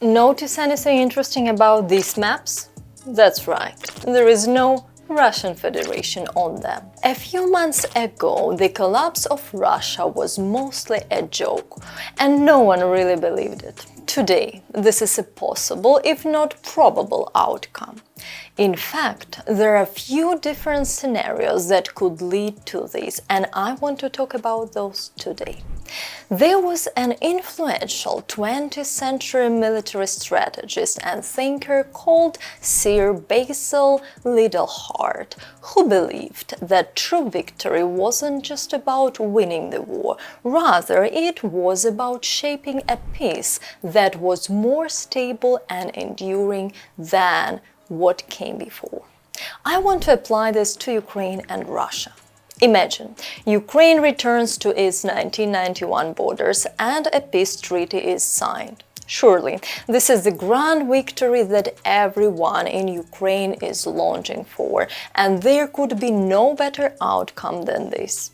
Notice anything interesting about these maps? That's right, there is no Russian Federation on them. A few months ago, the collapse of Russia was mostly a joke, and no one really believed it. Today, this is a possible, if not probable, outcome. In fact, there are a few different scenarios that could lead to this, and I want to talk about those today. There was an influential 20th century military strategist and thinker called Sir Basil Liddell Hart, who believed that true victory wasn't just about winning the war, rather it was about shaping a peace that was more stable and enduring than what came before. I want to apply this to Ukraine and Russia. Imagine, Ukraine returns to its 1991 borders and a peace treaty is signed. Surely, this is the grand victory that everyone in Ukraine is longing for, and there could be no better outcome than this.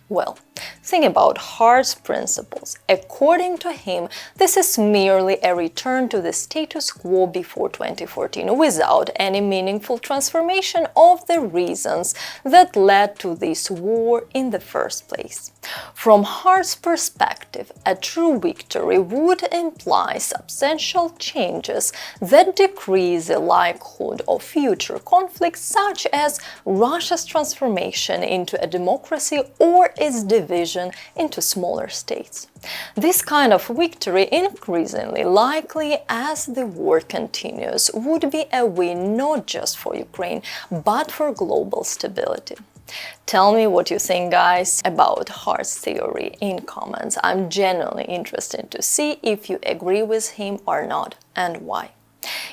Well, think about Hart's principles. According to him, this is merely a return to the status quo before 2014 without any meaningful transformation of the reasons that led to this war in the first place. From Hart's perspective, a true victory would imply substantial changes that decrease the likelihood of future conflicts, such as Russia's transformation into a democracy or its division into smaller states. This kind of victory, increasingly likely as the war continues, would be a win not just for Ukraine, but for global stability. Tell me what you think, guys, about Hart's theory in comments. I'm genuinely interested to see if you agree with him or not, and why.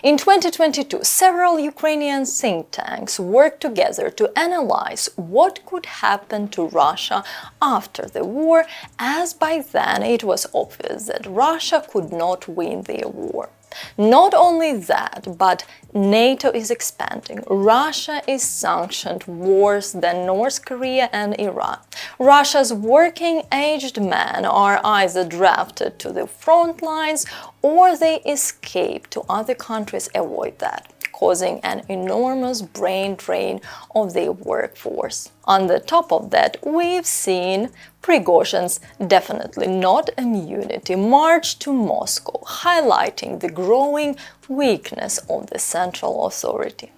In 2022, several Ukrainian think tanks worked together to analyze what could happen to Russia after the war, as by then it was obvious that Russia could not win the war. Not only that, but NATO is expanding. Russia is sanctioned worse than North Korea and Iran. Russia's working-aged men are either drafted to the front lines or they escape to other countries avoid that, causing an enormous brain drain of their workforce. On the top of that, we've seen Prigozhin's definitely not immunity march to Moscow, highlighting the growing weakness of the central authority.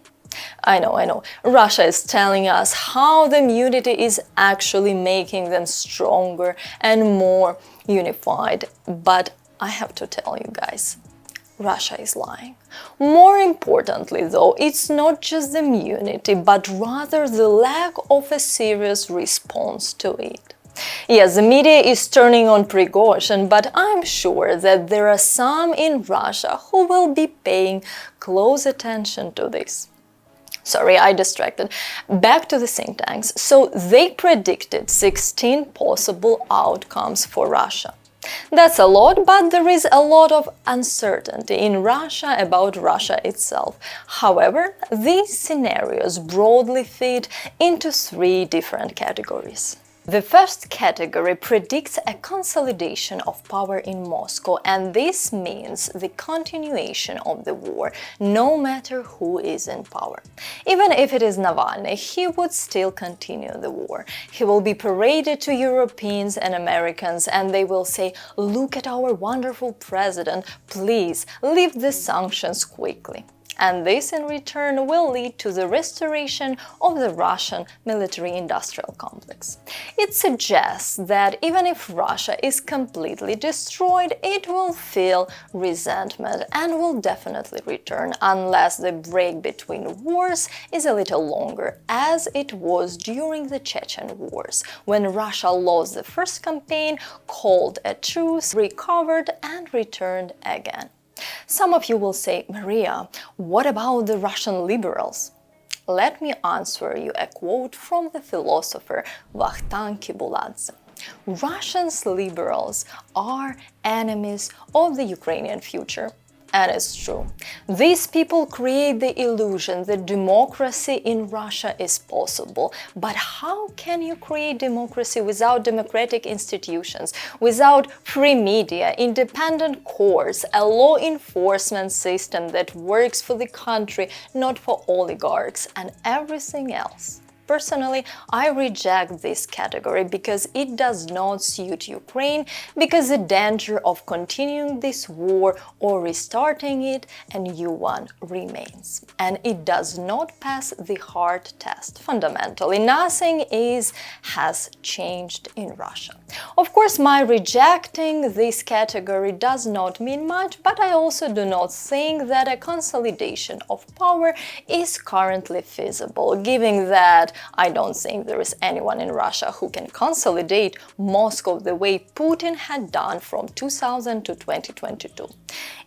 I know, Russia is telling us how the immunity is actually making them stronger and more unified, but I have to tell you guys, Russia is lying. More importantly, though, it's not just the immunity, but rather the lack of a serious response to it. Yes, the media is turning on Prigozhin, but I'm sure that there are some in Russia who will be paying close attention to this. Sorry, I distracted. Back to the think tanks. So they predicted 16 possible outcomes for Russia. That's a lot, but there is a lot of uncertainty in Russia about Russia itself. However, these scenarios broadly fit into 3 different categories. The first category predicts a consolidation of power in Moscow, and this means the continuation of the war, no matter who is in power. Even if it is Navalny, he would still continue the war. He will be paraded to Europeans and Americans, and they will say, "Look at our wonderful president, please lift the sanctions quickly." And this in return will lead to the restoration of the Russian military-industrial complex. It suggests that even if Russia is completely destroyed, it will feel resentment and will definitely return unless the break between wars is a little longer, as it was during the Chechen wars, when Russia lost the first campaign, called a truce, recovered and returned again. Some of you will say, "Maria, what about the Russian liberals?" Let me answer you a quote from the philosopher Vakhtang Kibuladze. Russian liberals are enemies of the Ukrainian future. And it's true. These people create the illusion that democracy in Russia is possible. But how can you create democracy without democratic institutions, without free media, independent courts, a law enforcement system that works for the country, not for oligarchs, and everything else? Personally, I reject this category because it does not suit Ukraine, because the danger of continuing this war or restarting it, a new one, remains. And it does not pass the Hart test. Fundamentally, nothing has changed in Russia. Of course, my rejecting this category does not mean much, but I also do not think that a consolidation of power is currently feasible, given that I don't think there is anyone in Russia who can consolidate Moscow the way Putin had done from 2000 to 2022.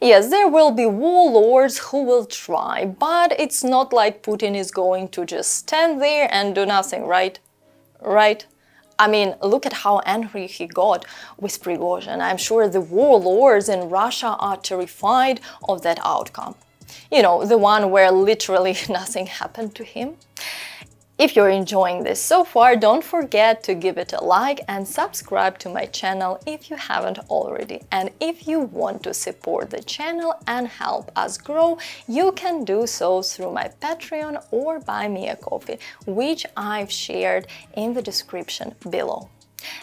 Yes, there will be warlords who will try, but it's not like Putin is going to just stand there and do nothing, right? Right? I mean, look at how angry he got with Prigozhin. I'm sure the warlords in Russia are terrified of that outcome. You know, the one where literally nothing happened to him. If you're enjoying this so far, don't forget to give it a like and subscribe to my channel if you haven't already. And if you want to support the channel and help us grow, you can do so through my Patreon or buy me a coffee, which I've shared in the description below.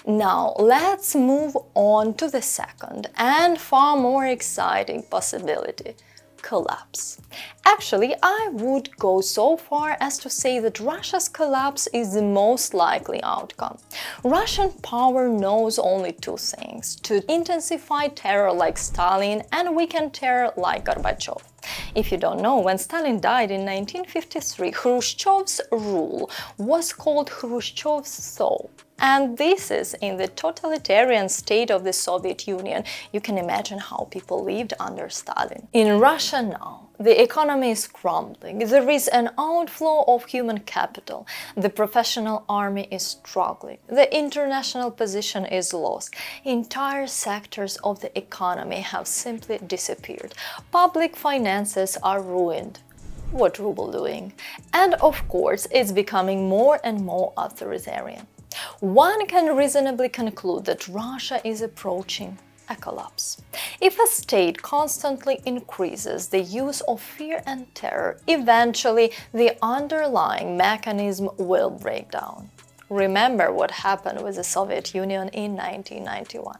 Now, let's move on to the second and far more exciting possibility: collapse. Actually, I would go so far as to say that Russia's collapse is the most likely outcome. Russian power knows only two things: to intensify terror like Stalin and weaken terror like Gorbachev. If you don't know, when Stalin died in 1953, Khrushchev's rule was called Khrushchev's thaw. And this is in the totalitarian state of the Soviet Union. You can imagine how people lived under Stalin. In Russia now, the economy is crumbling. There is an outflow of human capital. The professional army is struggling. The international position is lost. Entire sectors of the economy have simply disappeared. Public finances are ruined. What ruble doing? And of course, it's becoming more and more authoritarian. One can reasonably conclude that Russia is approaching a collapse. If a state constantly increases the use of fear and terror, eventually the underlying mechanism will break down. Remember what happened with the Soviet Union in 1991.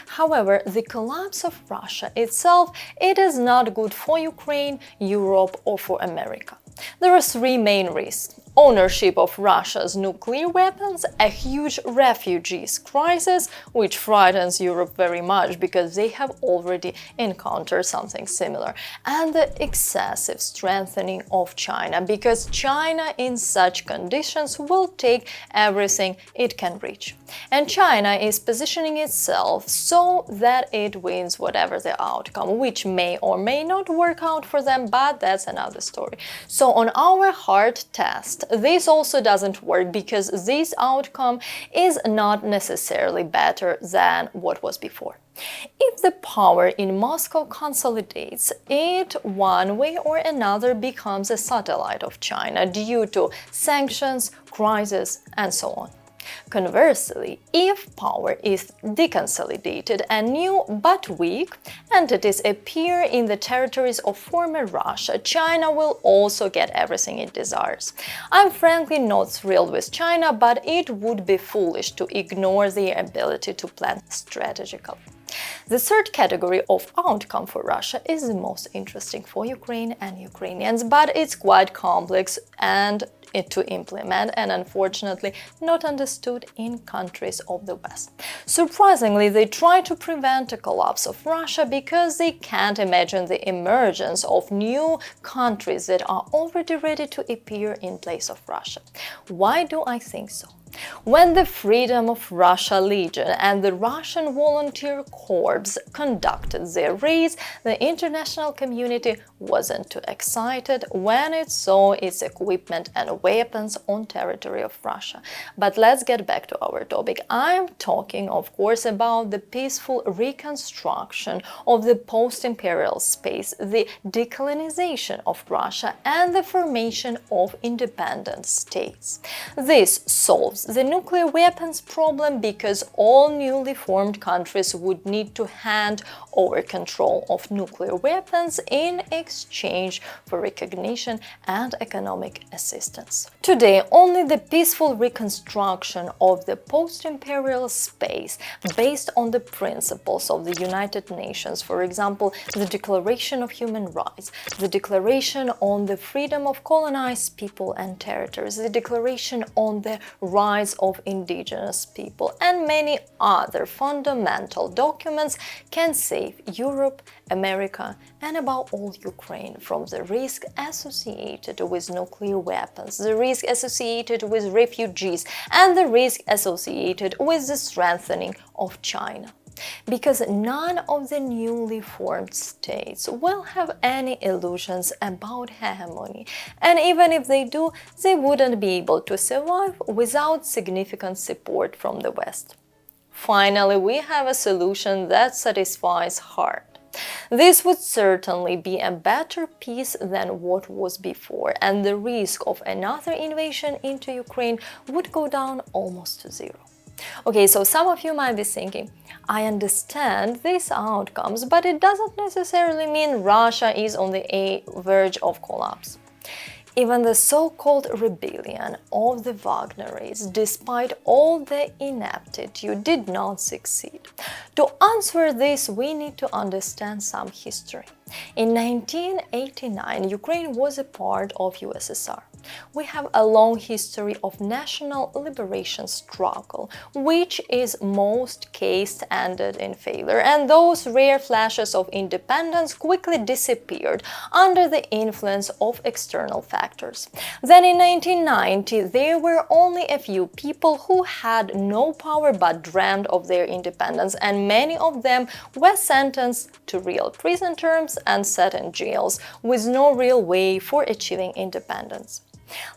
However, the collapse of Russia itself, it is not good for Ukraine, Europe, or for America. There are three main risks: ownership of Russia's nuclear weapons, a huge refugees crisis, which frightens Europe very much because they have already encountered something similar, and the excessive strengthening of China, because China in such conditions will take everything it can reach. And China is positioning itself so that it wins whatever the outcome, which may or may not work out for them, but that's another story. So on our Hart test, this also doesn't work because this outcome is not necessarily better than what was before. If the power in Moscow consolidates, it one way or another becomes a satellite of China due to sanctions, crisis, and so on. Conversely, if power is deconsolidated and new but weak entities appear in the territories of former Russia, China will also get everything it desires. I'm frankly not thrilled with China, but it would be foolish to ignore their ability to plan strategically. The third category of outcome for Russia is the most interesting for Ukraine and Ukrainians, but it's quite complex and to implement and unfortunately not understood in countries of the West. Surprisingly, they try to prevent a collapse of Russia because they can't imagine the emergence of new countries that are already ready to appear in place of Russia. Why do I think so? When the Freedom of Russia Legion and the Russian Volunteer Corps conducted their raids, the international community wasn't too excited when it saw its equipment and weapons on territory of Russia. But let's get back to our topic. I'm talking, of course, about the peaceful reconstruction of the post-imperial space, the decolonization of Russia, and the formation of independent states. This solves the nuclear weapons problem because all newly formed countries would need to hand over control of nuclear weapons in exchange for recognition and economic assistance. Today, only the peaceful reconstruction of the post-imperial space based on the principles of the United Nations, for example, the Declaration of Human Rights, the Declaration on the Freedom of Colonized People and Territories, the Declaration on the Rights of Indigenous People, and many other fundamental documents can save Europe, America, and above all Ukraine from the risk associated with nuclear weapons, the risk associated with refugees, and the risk associated with the strengthening of China. Because none of the newly formed states will have any illusions about hegemony, and even if they do, they wouldn't be able to survive without significant support from the West. Finally, we have a solution that satisfies Hart. This would certainly be a better peace than what was before, and the risk of another invasion into Ukraine would go down almost to zero. Okay, so some of you might be thinking, I understand these outcomes, but it doesn't necessarily mean Russia is on the verge of collapse. Even the so-called rebellion of the Wagnerites, despite all the ineptitude, did not succeed. To answer this, we need to understand some history. In 1989, Ukraine was a part of USSR. We have a long history of national liberation struggle, which is most cases ended in failure, and those rare flashes of independence quickly disappeared under the influence of external factors. Then in 1990, there were only a few people who had no power but dreamed of their independence, and many of them were sentenced to real prison terms and set in jails with no real way for achieving independence.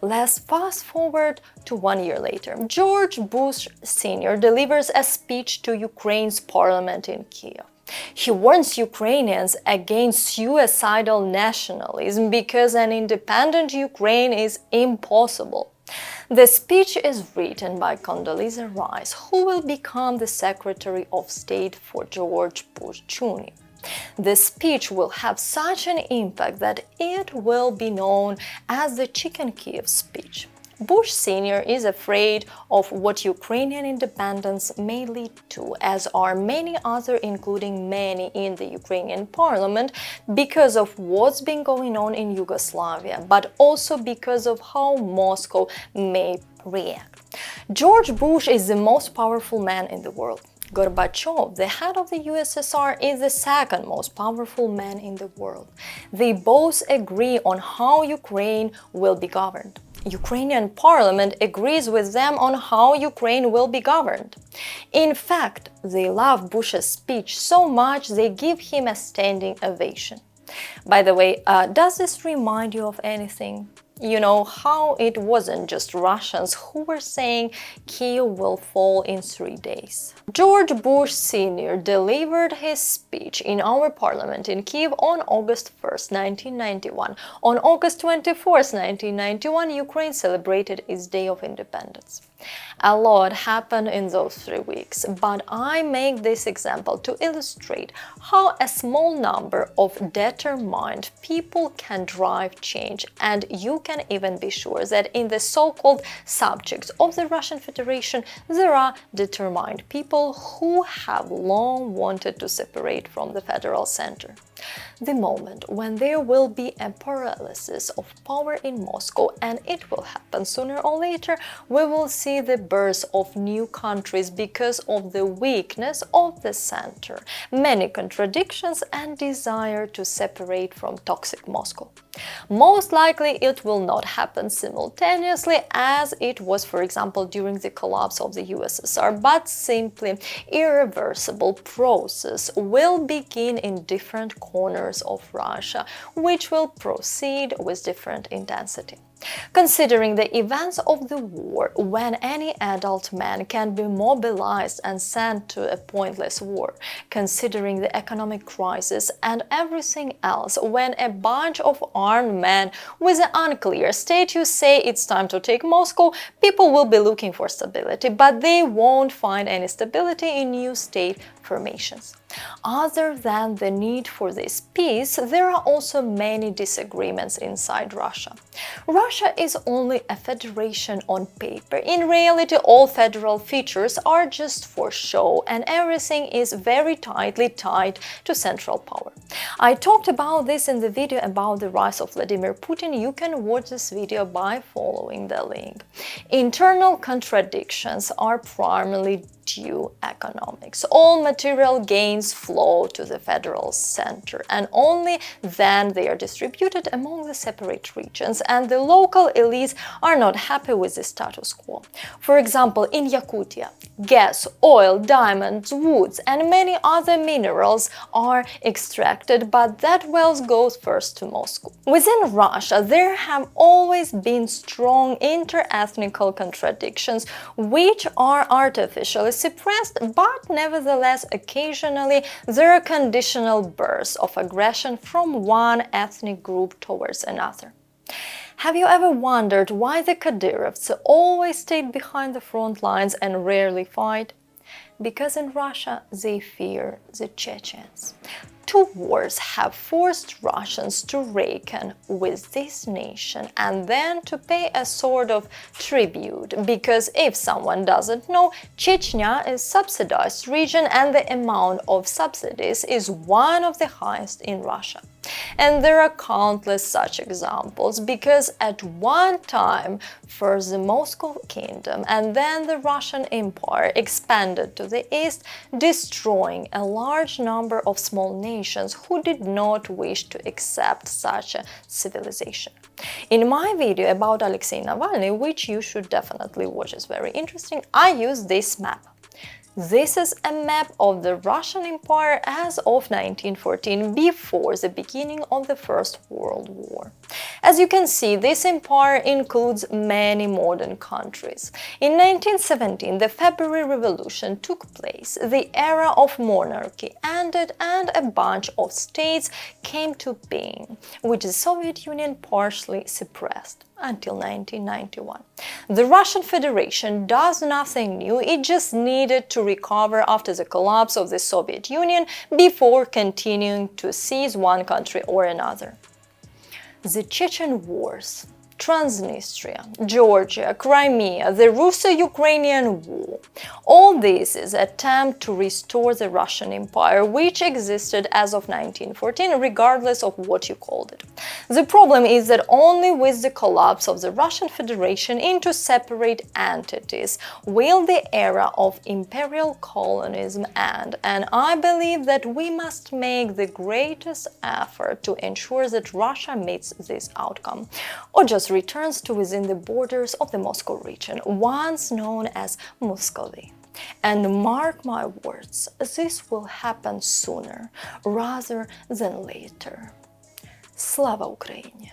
Let's fast forward to 1 year later. George Bush Sr. delivers a speech to Ukraine's parliament in Kiev. He warns Ukrainians against suicidal nationalism because an independent Ukraine is impossible. The speech is written by Condoleezza Rice, who will become the Secretary of State for George Bush Jr. The speech will have such an impact that it will be known as the Chicken Kiev speech. Bush Sr. is afraid of what Ukrainian independence may lead to, as are many others, including many in the Ukrainian parliament, because of what's been going on in Yugoslavia, but also because of how Moscow may react. George Bush is the most powerful man in the world. Gorbachev, the head of the USSR, is the second most powerful man in the world. They both agree on how Ukraine will be governed. Ukrainian parliament agrees with them on how Ukraine will be governed. In fact, they love Bush's speech so much they give him a standing ovation. By the way, does this remind you of anything? You know, how it wasn't just Russians who were saying Kiev will fall in 3 days. George Bush Sr. delivered his speech in our parliament in Kiev on August 1st, 1991. On August 24th, 1991, Ukraine celebrated its Day of Independence. A lot happened in those 3 weeks, but I make this example to illustrate how a small number of determined people can drive change, and you can even be sure that in the so-called subjects of the Russian Federation there are determined people who have long wanted to separate from the federal center. The moment when there will be a paralysis of power in Moscow, and it will happen sooner or later, we will see the birth of new countries because of the weakness of the center, many contradictions and desire to separate from toxic Moscow. Most likely it will not happen simultaneously as it was, for example, during the collapse of the USSR, but simply irreversible process will begin in different corners of Russia, which will proceed with different intensity. Considering the events of the war, when any adult man can be mobilized and sent to a pointless war, considering the economic crisis and everything else, when a bunch of armed men with an unclear status say it's time to take Moscow, people will be looking for stability, but they won't find any stability in new state formations. Other than the need for this peace, there are also many disagreements inside Russia. Russia is only a federation on paper. In reality, all federal features are just for show, and everything is very tightly tied to central power. I talked about this in the video about the rise of Vladimir Putin. You can watch this video by following the link. Internal contradictions are primarily due economics. All material gains flow to the federal center, and only then they are distributed among the separate regions, and the local elites are not happy with the status quo. For example, in Yakutia, gas, oil, diamonds, woods, and many other minerals are extracted, but that wealth goes first to Moscow. Within Russia, there have always been strong inter-ethnical contradictions, which are artificially suppressed, but nevertheless occasionally there are conditional bursts of aggression from one ethnic group towards another. Have you ever wondered why the Kadyrovs always stayed behind the front lines and rarely fight? Because in Russia they fear the Chechens. Two wars have forced Russians to reckon with this nation and then to pay a sort of tribute, because if someone doesn't know, Chechnya is a subsidized region and the amount of subsidies is one of the highest in Russia. And there are countless such examples, because at one time, first the Moscow Kingdom and then the Russian Empire expanded to the east, destroying a large number of small nations who did not wish to accept such a civilization. In my video about Alexei Navalny, which you should definitely watch, is very interesting, I use this map. This is a map of the Russian Empire as of 1914, before the beginning of the First World War. As you can see, this empire includes many modern countries. In 1917, the February Revolution took place, the era of monarchy ended, and a bunch of states came to being, which the Soviet Union partially suppressed until 1991. The Russian Federation does nothing new, it just needed to recover after the collapse of the Soviet Union before continuing to seize one country or another. The Chechen Wars, Transnistria, Georgia, Crimea, the Russo-Ukrainian War. All this is an attempt to restore the Russian Empire, which existed as of 1914, regardless of what you called it. The problem is that only with the collapse of the Russian Federation into separate entities will the era of imperial colonialism end, and I believe that we must make the greatest effort to ensure that Russia meets this outcome, or just returns to within the borders of the Moscow region, once known as Muscovy. And mark my words, this will happen sooner rather than later. Slava Ukraini!